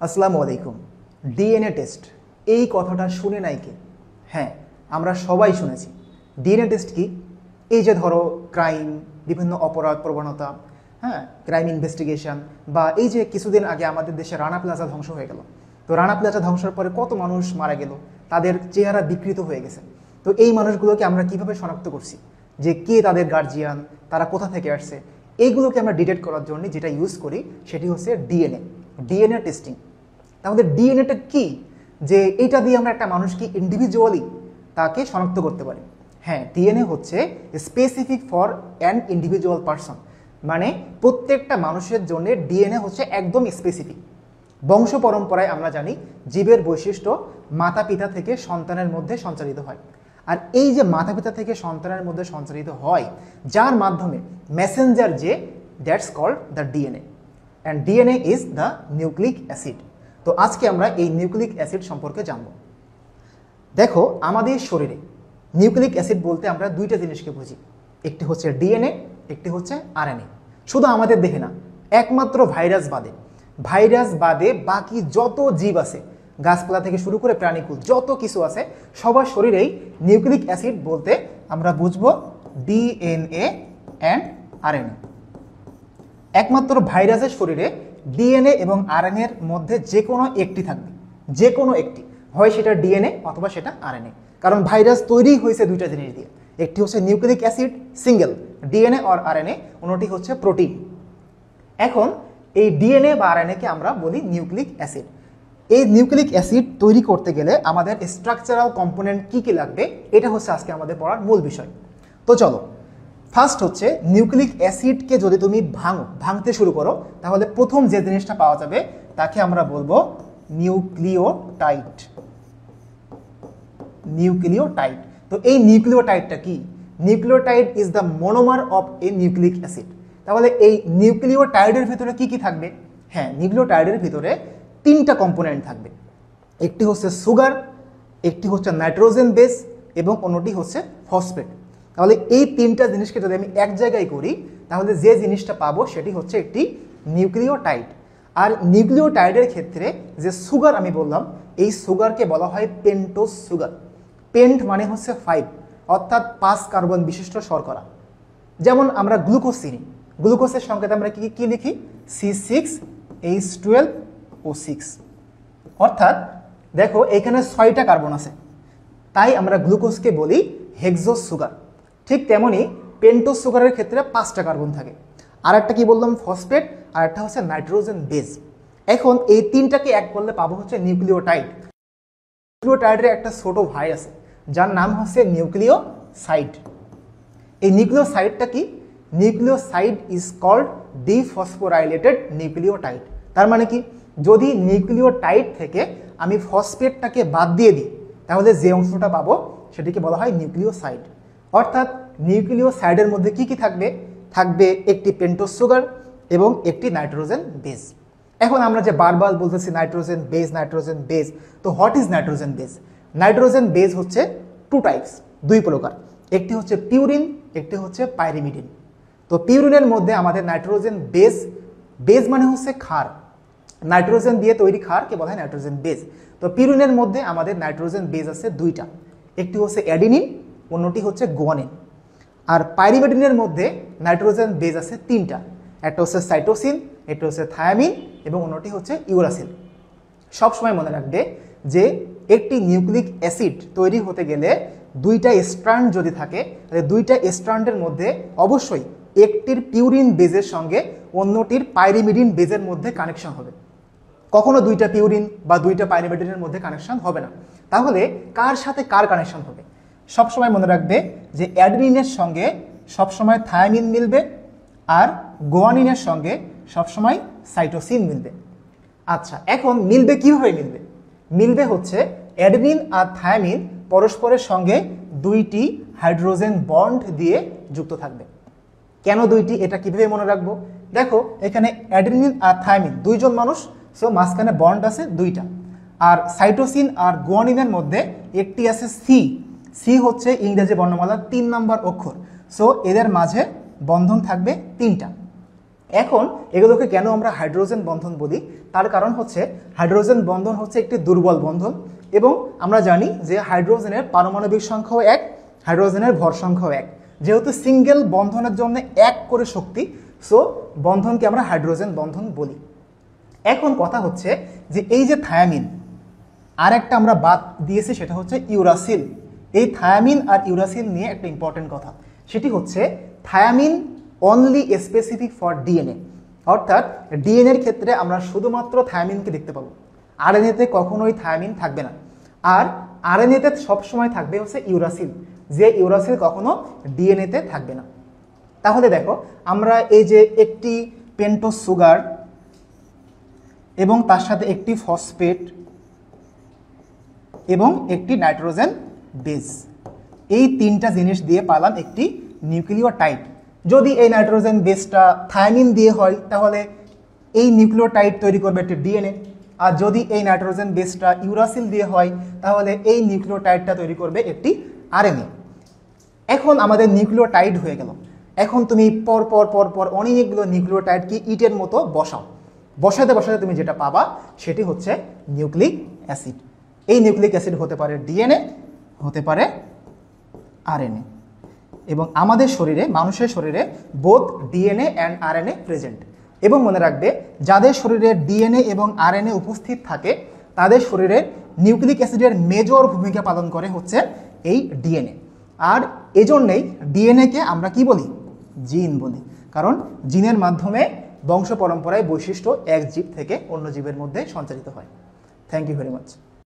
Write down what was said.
আসসালামু আলাইকুম। DNA test, এই কথাটা শুনে নাই কে? হ্যাঁ, আমরা সবাই শুনেছি। ডিএনএ টেস্ট কি? এই যে ধরো ক্রাইম, বিভিন্ন অপরাধ প্রবণতা, হ্যাঁ, ক্রাইম ইনভেস্টিগেশন, বা এই যে কিছুদিন আগে আমাদের দেশে রানা প্লাজা ধ্বংস হয়ে গেল। তো রানা প্লাজা ধ্বংসের পরে কত মানুষ মারা গেল, তাদের চেহারা বিকৃত হয়ে গেছে। তো এই মানুষগুলোকে আমরা কিভাবে শনাক্ত করছি, যে কে তাদের গার্জিয়ান, তারা কোথা থেকে আসছে, এইগুলোকে আমরা ডিটেক্ট করার জন্য যেটা ইউজ করি সেটি হচ্ছে ডিএনএ টেস্টিং। তাহলে ডিএনএটা কি, যে এইটা দিয়ে আমরা একটা মানুষকে ইন্ডিভিজুয়ালি তাকে শনাক্ত করতে পারি? হ্যাঁ, ডিএনএ হচ্ছে specific for an individual person, মানে প্রত্যেকটা মানুষের জন্য ডিএনএ হচ্ছে একদম স্পেসিফিক। বংশ পরম্পরায় আমরা জানি জীবের বৈশিষ্ট্য মাতা পিতা থেকে সন্তানের মধ্যে সঞ্চারিত হয়। আর এই যে মাতা পিতা থেকে সন্তানের মধ্যে সঞ্চারিত হয়, যার মাধ্যমে মেসেঞ্জার, যে that's called the DNA, and DNA is the nucleic acid. তো আজকে আমরা এই নিউক্লিক অ্যাসিড সম্পর্কে জানব। দেখো, আমাদের শরীরে নিউক্লিক অ্যাসিড বলতে আমরা দুইটা জিনিসকে বুঝি, একটি হচ্ছে ডিএনএ, একটি হচ্ছে আরএনএ। শুধু আমাদের দেহে না, একমাত্র ভাইরাস বাদে বাকি যত জীব আছে, গাছপালা থেকে শুরু করে প্রাণীকুল যত কিছু আছে, সবার শরীরেই নিউক্লিক অ্যাসিড বলতে আমরা বুঝবো ডিএনএ অ্যান্ড আরএনএ। একমাত্র ভাইরাসের শরীরে ডিএনএ এবং আরএনএর মধ্যে যে কোনো একটি থাকবে, যে কোনো একটি, হয় সেটা ডিএনএ অথবা সেটা আরএনএ। কারণ ভাইরাস তৈরি হয়েছে দুইটা জিনিস দিয়ে, একটি হচ্ছে নিউক্লিক অ্যাসিড সিঙ্গেল ডিএনএ আর আরএনএ, অন্যটি হচ্ছে প্রোটিন। এখন এই ডিএনএ বা আরএনএকে আমরা বলি নিউক্লিক অ্যাসিড। এই নিউক্লিক অ্যাসিড তৈরি করতে গেলে আমাদের স্ট্রাকচারাল কম্পোনেন্ট কি কি লাগবে, এটা হচ্ছে আজকে আমাদের পড়ার মূল বিষয়। তো চলো, ফার্স্ট হচ্ছে নিউক্লিক অ্যাসিডকে যদি তুমি ভাঙতে শুরু করো, তাহলে প্রথম যে জিনিসটা পাওয়া যাবে তাকে আমরা বলবো নিউক্লিওটাইড। তো এই নিউক্লিওটাইডটা কি? Nucleotide is the monomer of A nucleic acid. তাহলে এই নিউক্লিওটাইডের ভিতরে কি কি থাকবে? হ্যাঁ, নিউক্লিওটাইডের ভিতরে তিনটা কম্পোনেন্ট থাকবে, একটি হচ্ছে সুগার, একটি হচ্ছে নাইট্রোজেন বেস, এবং অন্যটি হচ্ছে ফসফেট। তাহলে এই তিনটা জিনিসকে যদি আমি এক জায়গায় করি, তাহলে যে জিনিসটা পাবো সেটি হচ্ছে একটি নিউক্লিওটাইড। আর নিউক্লিওটাইডের ক্ষেত্রে যে সুগার আমি বললাম, এই সুগারকে বলা হয় পেন্টোজ সুগার। পেন্ট মানে হচ্ছে 5, অর্থাৎ 5 কার্বন বিশিষ্ট শর্করা। যেমন আমরা গ্লুকোজ চিনি, গ্লুকোজের সংকেতে আমরা কি লিখি? C6H12O6। অর্থাৎ দেখো, এখানে 6টা কার্বন আছে, তাই আমরা গ্লুকোজকে বলি হেক্সোজ সুগার। ঠিক তেমনি পেন্টোজ সুগারের ক্ষেত্রে 5টা কার্বন থাকে। আর একটা কি বললাম? ফসফেট। আর একটা হচ্ছে নাইট্রোজেন বেস। এখন এই তিনটাকে এক করলে পাবো হচ্ছে নিউক্লিওটাইড। নিউক্লিওটাইডের একটা ছোট ভাই আছে, যার নাম হচ্ছে নিউক্লিওসাইড। এই নিউক্লিওসাইডটা কি? Nucleoside is called dephosphorylated nucleotide. তার মানে কি, যদি নিউক্লিওটাইড থেকে আমি ফসফেটটাকে বাদ দিয়ে দিই, তাহলে যে অংশটা পাবো সেটিকে বলা হয় নিউক্লিওসাইড। অর্থাৎ নিউক্লিওসাইডের মধ্যে কি কি থাকবে? থাকবে একটি পেন্টোজ সুগার এবং একটি নাইট্রোজেন বেস। এখন আমরা যে বারবার বলতেছি নাইট্রোজেন বেস, তো what is nitrogen base? Nitrogen base হচ্ছে 2 টাইপস, 2 প্রকার। একটি হচ্ছে পিউরিন, একটি হচ্ছে পাইরিমিডিন। তো পিউরিনের মধ্যে আমাদের নাইট্রোজেন বেস মানে হচ্ছে ক্ষার, নাইট্রোজেন দিয়ে তৈরি ক্ষারকে বলা হয় নাইট্রোজেন বেস। তো পিউরিনের মধ্যে আমাদের নাইট্রোজেন বেস আছে 2টা, একটি হচ্ছে অ্যাডিনিন, অন্যটি হচ্ছে গুয়ানিন। আর পাইরিমিডিনের মধ্যে নাইট্রোজেন বেস আছে 3টা, একটা হচ্ছে সাইটোসিন, একটা হচ্ছে থায়ামিন, এবং অন্যটি হচ্ছে ইউরাসিল। সবসময় মনে রাখবে যে একটি নিউক্লিক অ্যাসিড তৈরি হতে গেলে 2টা স্ট্র্যান্ড যদি থাকে, তাহলে 2টা স্ট্র্যান্ডের মধ্যে অবশ্যই একটির পিউরিন বেজের সঙ্গে অন্যটির পাইরিমিডিন বেজের মধ্যে কানেকশন হবে। কখনো 2টা পিউরিন বা 2টা পাইরিমিডিনের মধ্যে কানেকশন হবে না। তাহলে কার সাথে কার কানেকশন হবে? সবসময় মনে রাখবে যে অ্যাডেনিনের সঙ্গে সবসময় থায়ামিন মিলবে, আর গুয়ানিনের সঙ্গে সবসময় সাইটোসিন মিলবে। আচ্ছা, এখন মিলবে কিভাবে? মিলবে হচ্ছে অ্যাডেনিন আর থায়ামিন পরস্পরের সঙ্গে 2টি হাইড্রোজেন বন্ড দিয়ে যুক্ত থাকবে। কেন 2টি? এটা কিভাবে মনে রাখবো? দেখো, এখানে অ্যাডেনিন আর থায়ামিন 2 জন মানুষ, সো মাঝখানে বন্ড আছে 2টা। আর সাইটোসিন আর গুয়ানিনের মধ্যে একটি আছে সি হচ্ছে ইংরেজি বর্ণমালার 3 নম্বর অক্ষর, সো এদের মাঝে বন্ধন থাকবে 3টা। এখন এগুলোকে কেন আমরা হাইড্রোজেন বন্ধন বলি, তার কারণ হচ্ছে হাইড্রোজেন বন্ধন হচ্ছে একটি দুর্বল বন্ধন এবং আমরা জানি যে হাইড্রোজেনের পারমাণবিক সংখ্যাও 1, হাইড্রোজেনের ভর সংখ্যাও 1। যেহেতু সিঙ্গেল বন্ধনের জন্য 1 করে শক্তি, সো বন্ধনকে আমরা হাইড্রোজেন বন্ধন বলি। এখন কথা হচ্ছে যে এই যে থায়ামিন, আর একটা আমরা বাদ দিয়েছি সেটা হচ্ছে ইউরাসিল। এই থায়ামিন আর ইউরাসিল নিয়ে একটা ইম্পর্টেন্ট কথা, সেটি হচ্ছে thymine only specific for DNA, অর্থাৎ ডিএনএর ক্ষেত্রে আমরা শুধুমাত্র থায়ামিনকে দেখতে পাবো, আরএনএতে কখনোই থায়ামিন থাকবে না। আর আরএনএতে সবসময় থাকবে হচ্ছে ইউরাসিল, যে ইউরাসিল কখনো ডিএনএতে থাকবে না। তাহলে দেখো আমরা এই যে একটি পেন্টোজ সুগার এবং তার সাথে একটি ফসফেট এবং একটি নাইট্রোজেন বেস, এই তিনটা জিনিস দিয়ে পালাম একটি নিউক্লিওটাইড। যদি এই নাইট্রোজেন বেসটা থায়ামিন দিয়ে হয় তাহলে এই নিউক্লিওটাইড তৈরি করবে একটি ডিএনএ, আর যদি এই নাইট্রোজেন বেসটা ইউরাসিল দিয়ে হয় তাহলে এই নিউক্লিওটাইডটা তৈরি করবে একটি আরএনএ। এখন আমাদের নিউক্লিওটাইড হয়ে গেল। এখন তুমি পর পর পর পর অনেকগুলো নিউক্লিওটাইডকে ইটের মতো বসাও, বসাতে বসাতে তুমি যেটা পাবা সেটি হচ্ছে নিউক্লিক অ্যাসিড। এই নিউক্লিক অ্যাসিড হতে পারে ডিএনএ, হতে পারে আরএনএ, এবং আমাদের শরীরে, মানুষের শরীরে both DNA and RNA present. এবং মনে রাখবে, যাদের শরীরে ডিএনএ এবং আরএনএ উপস্থিত থাকে তাদের শরীরে নিউক্লিক অ্যাসিডের মেজর ভূমিকা পালন করে হচ্ছে এই ডিএনএ। আর এজন্যই ডিএনএকে আমরা কি বলি? জিন বলি, কারণ জিনের মাধ্যমে বংশ পরম্পরায় বৈশিষ্ট্য এক জীব থেকে অন্য জীবের মধ্যে সঞ্চারিত হয়। Thank you very much.